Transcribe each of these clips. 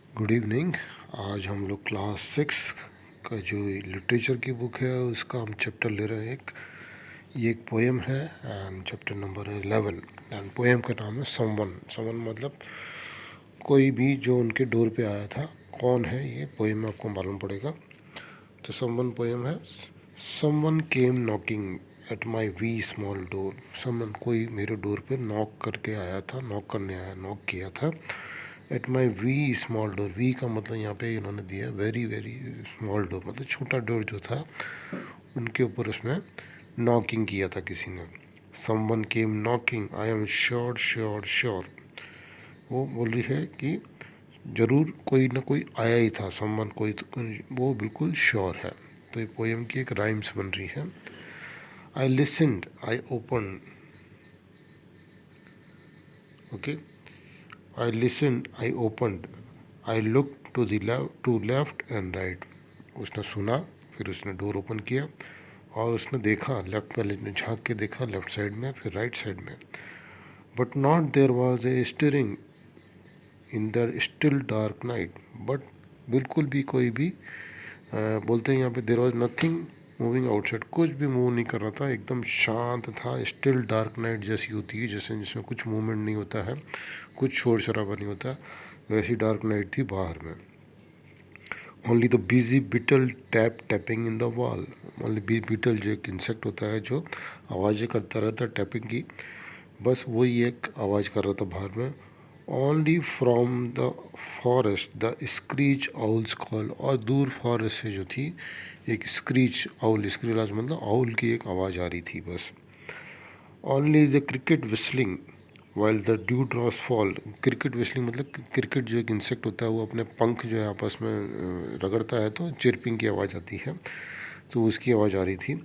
Good evening. आज हम लोग क्लास 6 का जो लिटरेचर की बुक है उसका हम चैप्टर ले रहे हैं। ये एक पोएम है एंड चैप्टर नंबर है 11 एंड पोएम का नाम है समवन। समवन मतलब कोई भी जो उनके डोर पे आया था। कौन है ये पोएम में आपको मालूम पड़ेगा। तो समवन पोएम है। Someone came knocking eight my wee small door. Someone कोई मेरे डोर पे नॉक करके आया था, नॉक करने आया, नॉक किया था at my wee small door. Wee का मतलब यहाँ पे इन्होंने दिया वेरी वेरी स्मॉल डोर, मतलब छोटा डोर जो था उनके ऊपर उसमें नॉकिंग किया था किसी ने। Someone came knocking, I am sure sure sure. वो बोल रही है कि ज़रूर कोई ना कोई आया ही था। समवन कोई तो, वो बिल्कुल श्योर है। तो ये पोएम की एक राइम्स बन रही है। I listened, I open, okay. I listened, I opened, I looked to left and right. उसने सुना, फिर उसने डोर ओपन किया और उसने देखा, लेफ्ट पहले झांक के देखा लेफ्ट साइड में, फिर राइट साइड में। But not there was a stirring in the still dark night. But बिल्कुल भी कोई भी बोलते हैं यहाँ पे there was nothing moving outside. कुछ भी मूव नहीं कर रहा था, एकदम शांत था। स्टिल डार्क नाइट जैसी होती है, जैसे जिसमें कुछ मूवमेंट नहीं होता है, कुछ शोर शराबा नहीं होता, वैसी डार्क नाइट थी बाहर में। Only the busy beetle tapping in the wall. Only beetle जो एक इंसेक्ट होता है जो आवाज़ें करता रहता है टैपिंग की, बस वही एक आवाज़ कर रहा था बाहर में। Only from the forest the screech owls call. और दूर फॉरेस्ट से जो थी एक स्क्रीच आउल, स्क्रीच मतलब आउल की एक आवाज़ आ रही थी बस। Only the cricket whistling while the dew draws fall. Cricket whistling मतलब क्रिकेट जो एक इंसेक्ट होता है वो अपने पंख जो है आपस में रगड़ता है तो चिरपिंग की आवाज़ आती है, तो उसकी आवाज़ आ रही थी।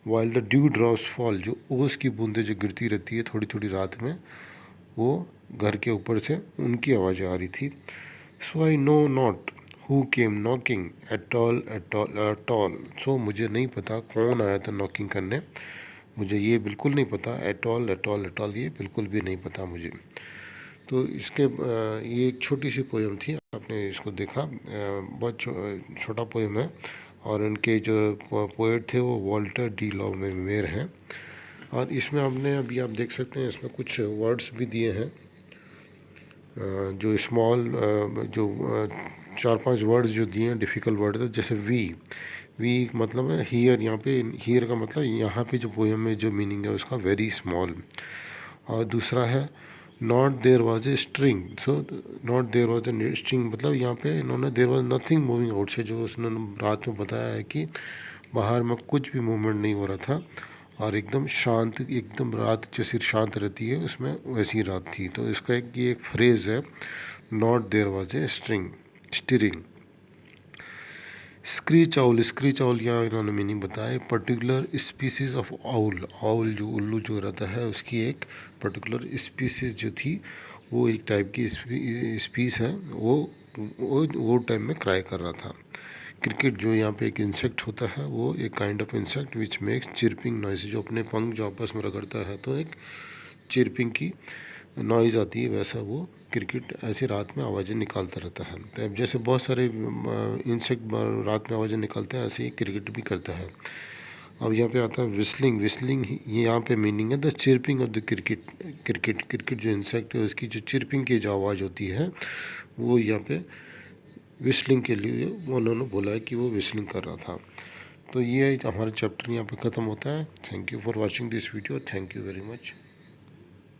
While the dew draws fall, जो ओस की बूंदें जो गिरती रहती है थोड़ी थोड़ी रात में, वो घर के ऊपर से उनकी आवाज़ें आ रही थी। So I know not who came knocking at all at all at all. सो मुझे नहीं पता कौन आया था नॉकिंग करने, मुझे ये बिल्कुल नहीं पता। Eight all at all at all ये बिल्कुल भी नहीं पता मुझे। तो इसके ये एक छोटी सी पोएम थी, आपने इसको देखा। बहुत छोटा पोएम है और इनके जो पोएट थे वो वॉल्टर डी लॉ में मेयर हैं। और इसमें आपने अभी आप देख सकते हैं इसमें कुछ वर्ड्स भी दिए हैं जो स्मॉल जो 4-5 वर्ड्स जो दिए हैं डिफ़िकल्ट वर्ड है। जैसे वी, वी मतलब है हियर। यहाँ पे हियर का मतलब यहाँ पे जो पोएम में जो मीनिंग है उसका वेरी स्मॉल। और दूसरा है not there was a string. So not there was a string मतलब यहाँ पे इन्होंने there was nothing moving out से, जो उसने रात में बताया है कि बाहर में कुछ भी मूवमेंट नहीं हो रहा था और एकदम शांत, एकदम रात जैसी शांत रहती है उसमें वैसी रात थी। तो इसका एक ये एक फ्रेज़ है, not there was a stirring. Screech owl, screech owl यहाँ इन्होंने मीनिंग बताया, particular species of owl. Owl जो उल्लू जो रहता है उसकी एक पर्टिकुलर स्पीसीज जो थी, वो एक टाइप की स्पीस है, वो टाइम में क्राई कर रहा था। क्रिकेट जो यहाँ पे एक इंसेक्ट होता है, वो एक kind of insect which makes chirping noise, जो अपने पंख जो आपस में रगड़ता है तो एक चिरपिंग की नॉइज़ आती है, वैसा वो क्रिकेट ऐसे रात में आवाज़ें निकालता रहता है। तो अब जैसे बहुत सारे इंसेक्ट रात में आवाज़ें निकालते हैं, ऐसे ही क्रिकेट भी करता है। अब यहाँ पे आता है विस्लिंग। विस्लिंग ये यहाँ पे मीनिंग है the chirping of the cricket. Cricket जो इंसेक्ट है उसकी जो चिरपिंग की जो आवाज़ होती है वो यहाँ पे विस्लिंग के लिए उन्होंने बोला है कि वो विस्लिंग कर रहा था। तो ये हमारा चैप्टर यहाँ पे ख़त्म होता है। Thank you for watching this video. Thank you very much.